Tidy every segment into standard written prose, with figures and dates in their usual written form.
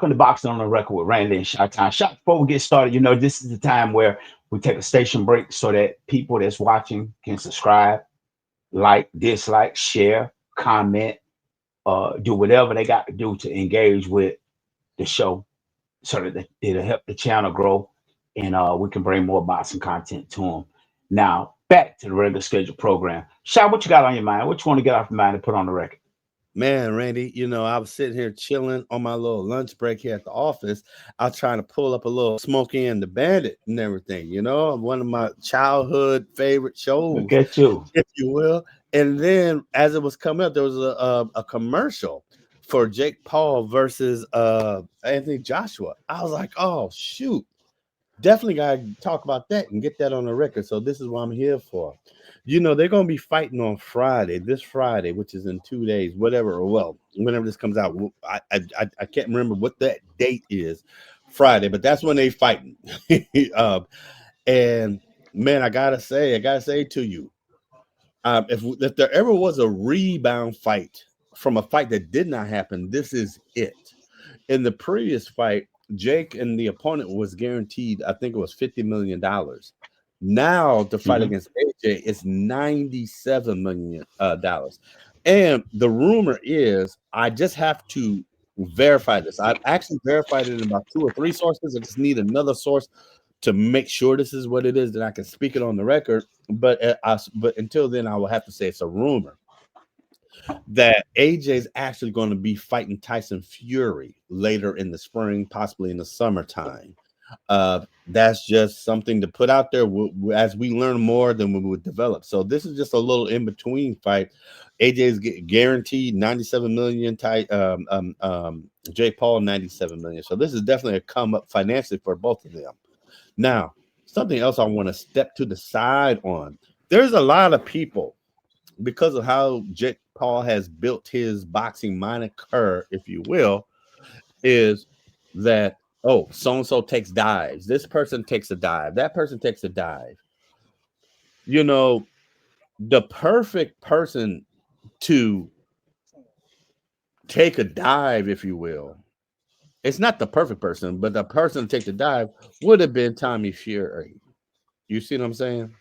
Welcome to Boxing on the Record with Randy and Shot Time. Shot, before we get started, this is the time where we take a station break so that people that's watching can subscribe, like, dislike, share, comment, do whatever they got to do to engage with the show so that it'll help the channel grow and we can bring more boxing content to them. Now, back to the regular scheduled program. Shot, what you got on your mind? What you want to get off your mind and put on the record? Man, Randy, I was sitting here chilling on my little lunch break here at the office. I was trying to pull up a little Smokey and the Bandit and everything, one of my childhood favorite Look shows, at you. if you will. And then as it was coming up, there was a commercial for Jake Paul versus Anthony Joshua. I was like, oh, shoot. Definitely got to talk about that and get that on the record. So this is what I'm here for. They're going to be fighting on this Friday, which is in 2 days, whenever this comes out. I can't remember what that date is, Friday, but that's when they fighting. And man, I gotta say to you, if there ever was a rebound fight from a fight that did not happen, this is it. In the previous fight, Jake and the opponent was guaranteed, I think it was $50 million. Now the fight against AJ is $97 million. And the rumor is, I just have to verify this. I've actually verified it in about 2 or 3 sources. I just need another source to make sure this is what it is, that I can speak it on the record. But until then, I will have to say it's a rumor that AJ is actually going to be fighting Tyson Fury later in the spring, possibly in the summertime. That's just something to put out there as we learn more, then we would develop. So this is just a little in between fight. AJ is guaranteed 97 million. Jake Paul 97 million. So this is definitely a come up financially for both of them. Now, something else I want to step to the side on. There's a lot of people, because of how Jake Paul has built his boxing moniker, if you will, is that, oh, so-and-so takes dives. This person takes a dive. That person takes a dive. The perfect person to take a dive, if you will, it's not the perfect person, but the person to take the dive would have been Tommy Fury. You see what I'm saying?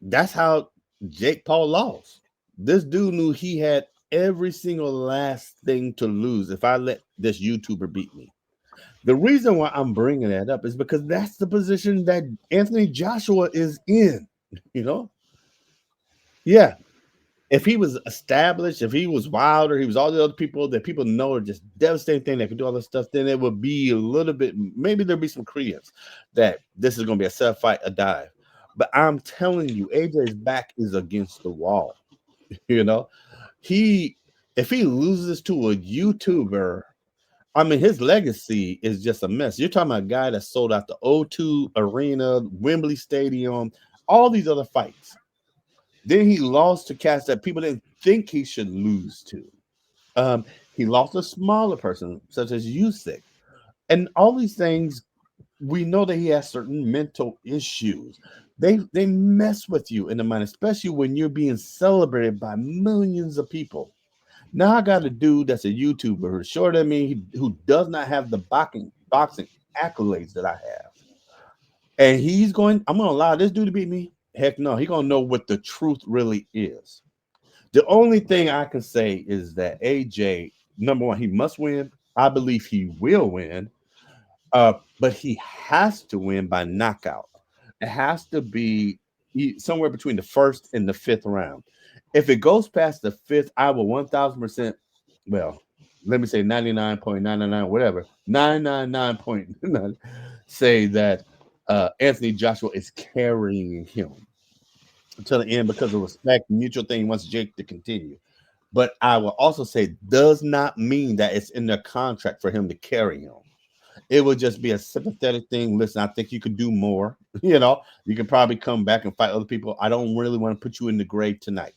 That's how Jake Paul lost. This dude knew he had every single last thing to lose if I let this YouTuber beat me. The reason why I'm bringing that up is because that's the position that Anthony Joshua is in, Yeah. If he was established, if he was Wilder, he was all the other people that people know are just devastating thing that can do all this stuff, then it would be a little bit, maybe there'd be some credence that this is going to be a set fight, a dive. But I'm telling you, AJ's back is against the wall. If he loses to a YouTuber, I mean, his legacy is just a mess. You're talking about a guy that sold out the O2 Arena, Wembley Stadium, all these other fights. Then he lost to cats that people didn't think he should lose to. He lost a smaller person, such as Usyk. And all these things, we know that he has certain mental issues. They mess with you in the mind, especially when you're being celebrated by millions of people. Now I got a dude that's a YouTuber who's shorter than me, who does not have the boxing accolades that I have. And I'm going to allow this dude to beat me? Heck no, he's going to know what the truth really is. The only thing I can say is that AJ, number one, he must win. I believe he will win. But he has to win by knockout. It has to be somewhere between the first and the 5th round. If it goes past the 5th, I will 1,000%, well, let me say 99.999, whatever, 999.9 say that Anthony Joshua is carrying him until the end because of respect, mutual thing. He wants Jake to continue. But I will also say does not mean that it's in their contract for him to carry him. It would just be a sympathetic thing. Listen, I think you could do more. You can probably come back and fight other people. I don't really want to put you in the grave tonight.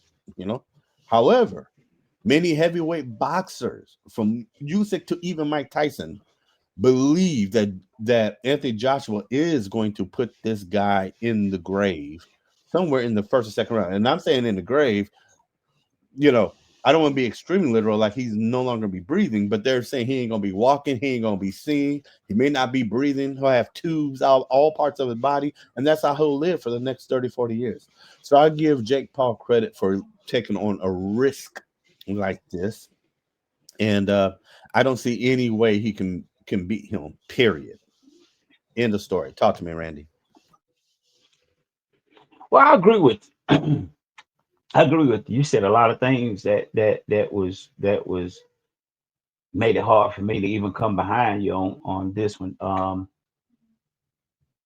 However, many heavyweight boxers, from Usyk to even Mike Tyson, believe that Anthony Joshua is going to put this guy in the grave somewhere in the 1st or 2nd round. And I'm saying in the grave, I don't want to be extremely literal, like he's no longer gonna be breathing, but they're saying he ain't gonna be walking, he ain't gonna be seeing, he may not be breathing, he'll have tubes out all parts of his body, and that's how he'll live for the next 30, 40 years. So I give Jake Paul credit for taking on a risk like this. And I don't see any way he can beat him, period. End of story. Talk to me, Randy. Well, I agree with I agree with you. You said a lot of things that was made it hard for me to even come behind you on this one.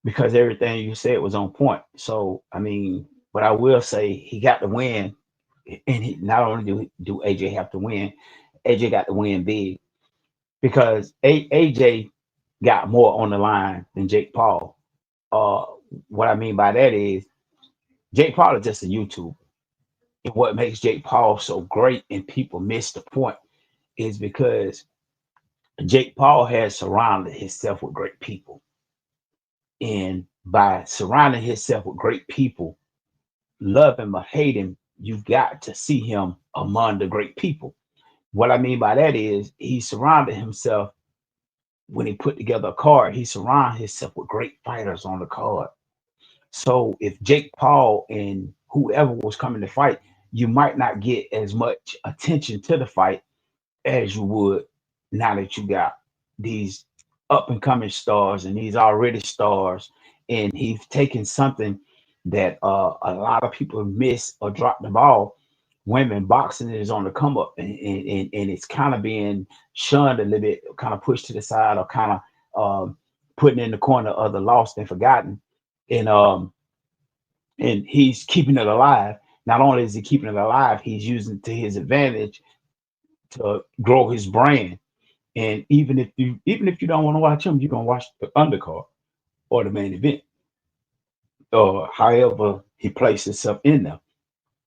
Because everything you said was on point. So I mean, but I will say he got the win, and he not only do AJ have to win, AJ got to win big because AJ got more on the line than Jake Paul. Uh, what I mean by that is Jake Paul is just a YouTuber, and what makes Jake Paul so great and people miss the point is because Jake Paul has surrounded himself with great people, and by surrounding himself with great people, love him or hate him, you've got to see him among the great people. What I mean by that is he surrounded himself when he put together a card, he surrounded himself with great fighters on the card. So if Jake Paul and whoever was coming to fight, you might not get as much attention to the fight as you would now that you got these up and coming stars and these already stars, and he's taken something that a lot of people miss or drop the ball. Women boxing is on the come up, and it's kind of being shunned a little bit, kind of pushed to the side, or kind of putting in the corner of the lost and forgotten. And he's keeping it alive. Not only is he keeping it alive, he's using it to his advantage to grow his brand. And even if you don't want to watch him, you're gonna watch the undercard or the main event or however he places himself in there.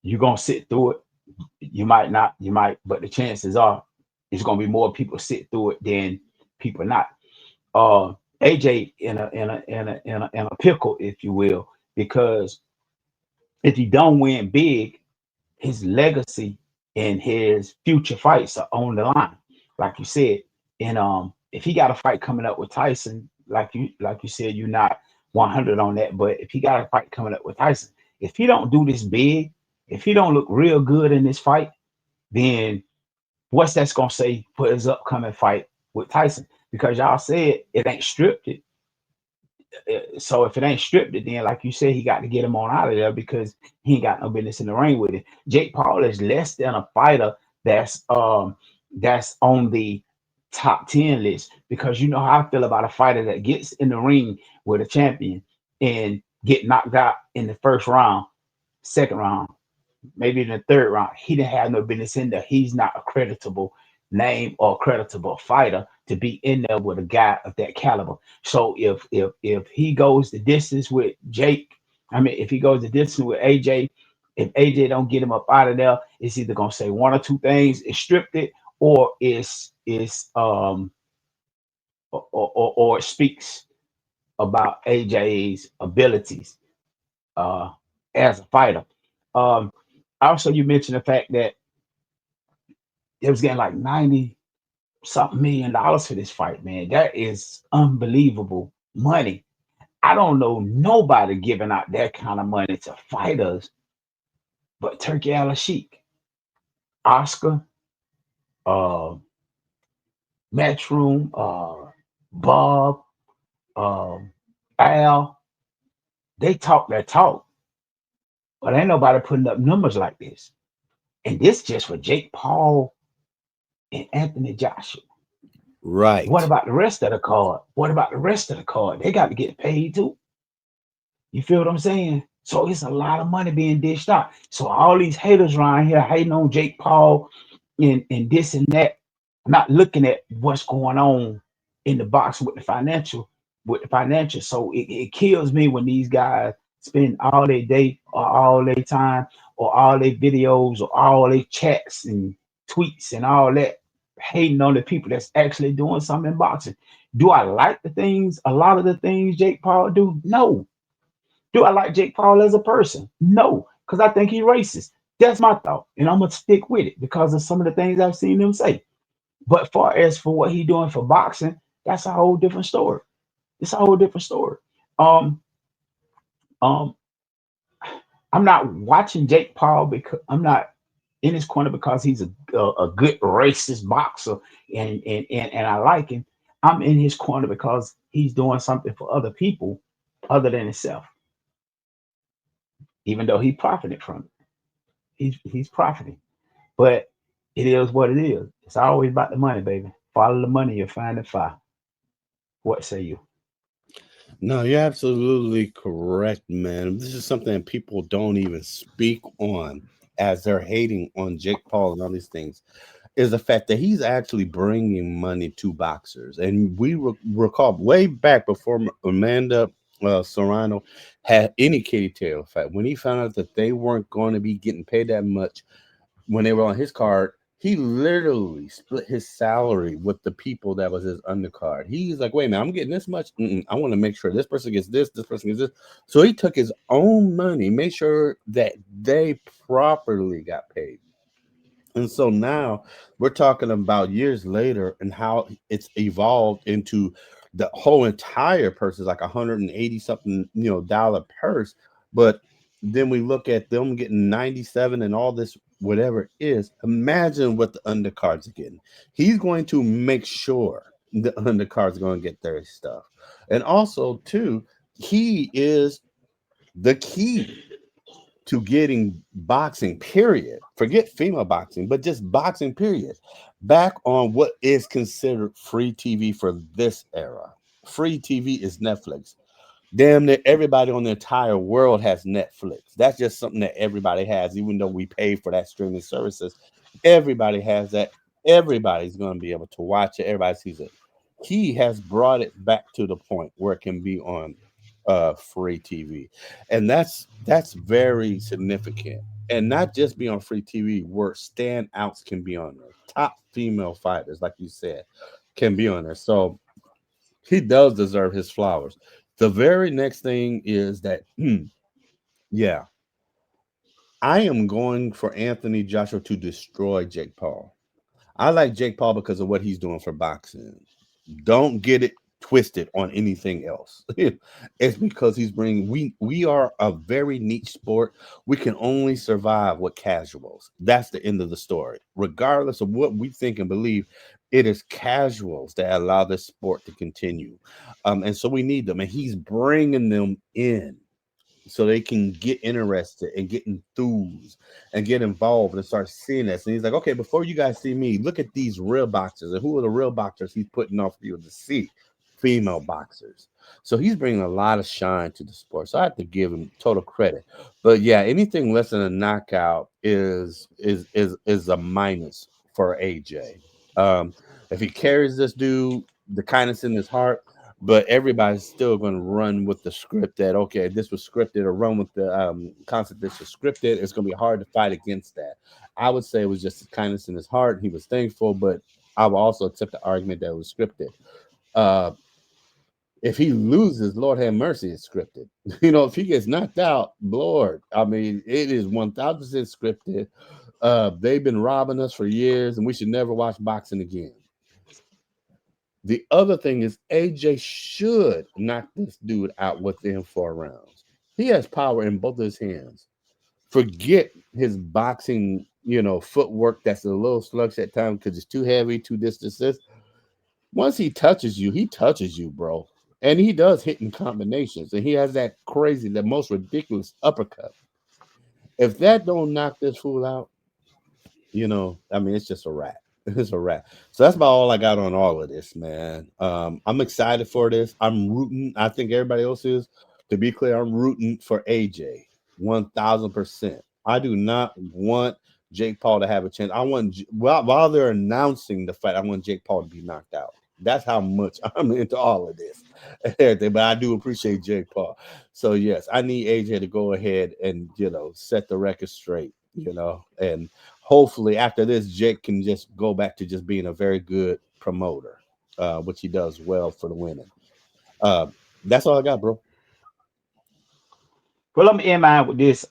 You're gonna sit through it. You might not, you might, but the chances are it's gonna be more people sit through it than people not. AJ in a pickle, if you will, because if he don't win big, his legacy and his future fights are on the line, like you said. And if he got a fight coming up with Tyson, like you said, you're not 100 on that. But if he got a fight coming up with Tyson, if he don't do this big, if he don't look real good in this fight, then what's that's gonna say for his upcoming fight with Tyson? Because y'all said it ain't stripped. So if it ain't stripped, it then like you said, he got to get him on out of there because he ain't got no business in the ring with it. Jake Paul is less than a fighter that's on the top 10 list, because you know how I feel about a fighter that gets in the ring with a champion and get knocked out in the first round, second round, maybe in the third round. He didn't have no business in there. He's not a creditable name or creditable fighter to be in there with a guy of that caliber. So if he goes the distance with Jake, I mean if he goes the distance with AJ, if AJ don't get him up out of there, it's either gonna say one or two things: it's stripped it, or or it speaks about AJ's abilities uh as a fighter. Um, Also, you mentioned the fact that it was getting like 90 something $1 million for this fight, man. That is unbelievable money. I don't know nobody giving out that kind of money to fighters but Turkey Al Sheik, Oscar, uh, Matchroom, Bob, uh, Al. They talk that talk, but ain't nobody putting up numbers like this. And this just for Jake Paul and Anthony Joshua. What Right. about the rest of the card? What about the rest of the card? They got to get paid too. You feel what I'm saying? So it's a lot of money being dished out. So all these haters around here hating on Jake Paul and this and that, not looking at what's going on in the box with the financial. So it kills me when these guys spend all their day or all their time or all their videos or all their chats and tweets and all that hating on the people that's actually doing something in boxing. Do I like a lot of the things Jake Paul do? No. Do I like Jake Paul as a person? No, because I think he's racist. That's my thought, and I'm gonna stick with it because of some of the things I've seen them say. But far as for what he doing for boxing, that's a whole different story. It's a whole different story. Um, um, I'm not watching Jake Paul because I'm not in his corner because he's a good racist boxer and I like him. I'm in his corner because he's doing something for other people other than himself, even though he profited from it. He's profiting. But it is what it is. It's always about the money, baby. Follow the money, you'll find the fire. What say you? No, you're absolutely correct, man. This is something that people don't even speak on as they're hating on Jake Paul and all these things. Is the fact that he's actually bringing money to boxers. And we recall way back before Amanda Serrano had any Katie Taylor fight, when he found out that they weren't going to be getting paid that much when they were on his card, he literally split his salary with the people that was his undercard. He's like, wait a minute, I'm getting this much. I want to make sure this person gets this person gets this. So he took his own money, made sure that they properly got paid. And so now we're talking about years later and how it's evolved into the whole entire purse is like 180 something, dollar purse. But then we look at them getting 97 and all this, whatever it is. Imagine what the undercards are getting. He's going to make sure the undercards are going to get their stuff. And also, too, he is the key to getting boxing, period. Forget female boxing, but just boxing, period. Back on what is considered free TV for this era. Free TV is Netflix. Damn near everybody on the entire world has Netflix. That's just something that everybody has, even though we pay for that streaming services. Everybody has that. Everybody's going to be able to watch it. Everybody sees it. He has brought it back to the point where it can be on free TV, and that's very significant. And not just be on free TV, where standouts can be on there. Top female fighters, like you said, can be on there. So he does deserve his flowers. The very next thing is that, yeah, I am going for Anthony Joshua to destroy Jake Paul. I like Jake Paul because of what he's doing for boxing. Don't get it twisted on anything else. It's because he's bringing. We are a very niche sport. We can only survive with casuals. That's the end of the story. Regardless of what we think and believe, it is casuals that allow this sport to continue. And so we need them, and he's bringing them in so they can get interested and get enthused and get involved and start seeing this. And he's like, okay, before you guys see me, look at these real boxers. And who are the real boxers he's putting on for you to see? Female boxers. So he's bringing a lot of shine to the sport. So I have to give him total credit. But yeah, anything less than a knockout is a minus for AJ. If he carries this dude, the kindness in his heart, but everybody's still going to run with the script that okay, this was scripted, or run with the concept this was scripted. It's going to be hard to fight against that. I would say it was just kindness in his heart. He was thankful, but I will also accept the argument that it was scripted. Uh, if he loses, Lord have mercy, it's scripted. If he gets knocked out, Lord, I mean, it is 1000% scripted. They've been robbing us for years, and we should never watch boxing again. The other thing is AJ should knock this dude out within 4 rounds. He has power in both of his hands. Forget his boxing, footwork that's a little sluggish at times because it's too heavy, too this. Once he touches you, bro. And he does hit in combinations. And he has that crazy, the most ridiculous uppercut. If that don't knock this fool out, I mean, it's just a wrap. It's a wrap. So that's about all I got on all of this, man. I'm excited for this. I'm rooting. I think everybody else is. To be clear, I'm rooting for AJ 1000%. I do not want Jake Paul to have a chance. I want while they're announcing the fight, I want Jake Paul to be knocked out. That's how much I'm into all of this. But I do appreciate Jake Paul. So yes, I need AJ to go ahead and set the record straight. And hopefully after this, Jake can just go back to just being a very good promoter, which he does well for the women. Uh, that's all I got, bro. Well, let me end mine with this.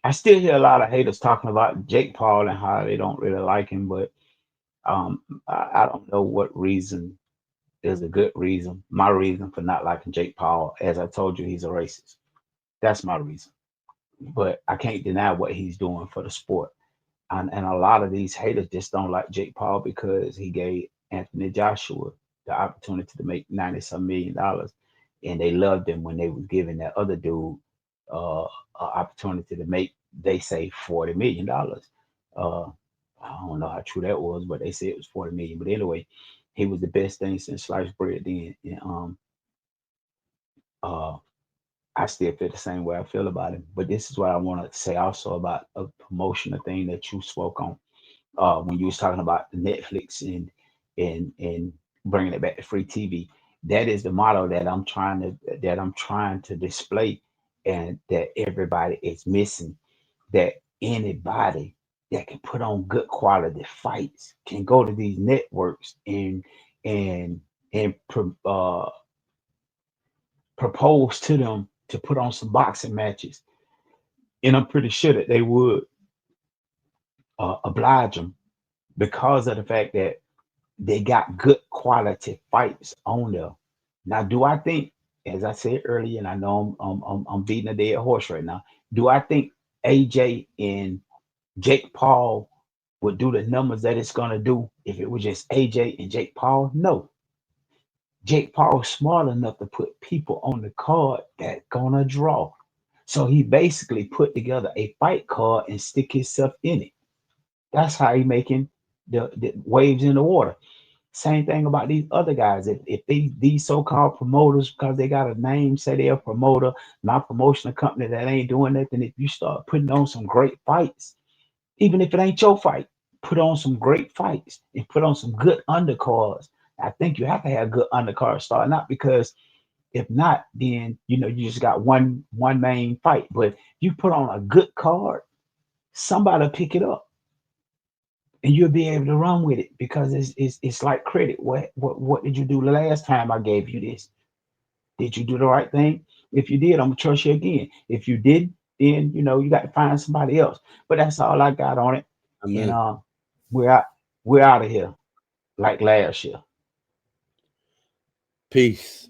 I still hear a lot of haters talking about Jake Paul and how they don't really like him, but I don't know what reason is a good reason. My reason for not liking Jake Paul, as I told you, he's a racist. That's my reason. But I can't deny what he's doing for the sport. And a lot of these haters just don't like Jake Paul because he gave Anthony Joshua the opportunity to make 90 some $1 million, and they loved him when they was giving that other dude uh, an opportunity to make, they say, $40 million. Uh, I don't know how true that was, but they said it was 40 million. But anyway, he was the best thing since sliced bread then. And uh, I still feel the same way I feel about him. But this is what I want to say also about a promotional thing that you spoke on when you was talking about the Netflix and bringing it back to free TV. That is the motto that I'm trying to display, and that everybody is missing. That anybody that can put on good quality fights can go to these networks and and propose to them to put on some boxing matches, and I'm pretty sure that they would oblige them because of the fact that they got good quality fights on there. Now, do I think, as I said earlier, and I know I'm beating a dead horse right now, do I think AJ and Jake Paul would do the numbers that it's gonna do if it was just AJ and Jake Paul? No. Jake Paul's smart enough to put people on the card that gonna draw. So he basically put together a fight card and stick himself in it. That's how he making the waves in the water. Same thing about these other guys. If these so-called promoters, because they got a name, say they're a promoter, not promotional company that ain't doing nothing. If you start putting on some great fights, even if it ain't your fight, put on some great fights and put on some good undercards. I think you have to have good undercards starting out, because if not, then you just got one main fight. But you put on a good card, somebody will pick it up and you'll be able to run with it, because it's like credit. What did you do the last time I gave you this? Did you do the right thing? If you did, I'm gonna trust you again. If you didn't, then you got to find somebody else. But that's all I got on it. I And mean, we're out we're out of here like last year. peace.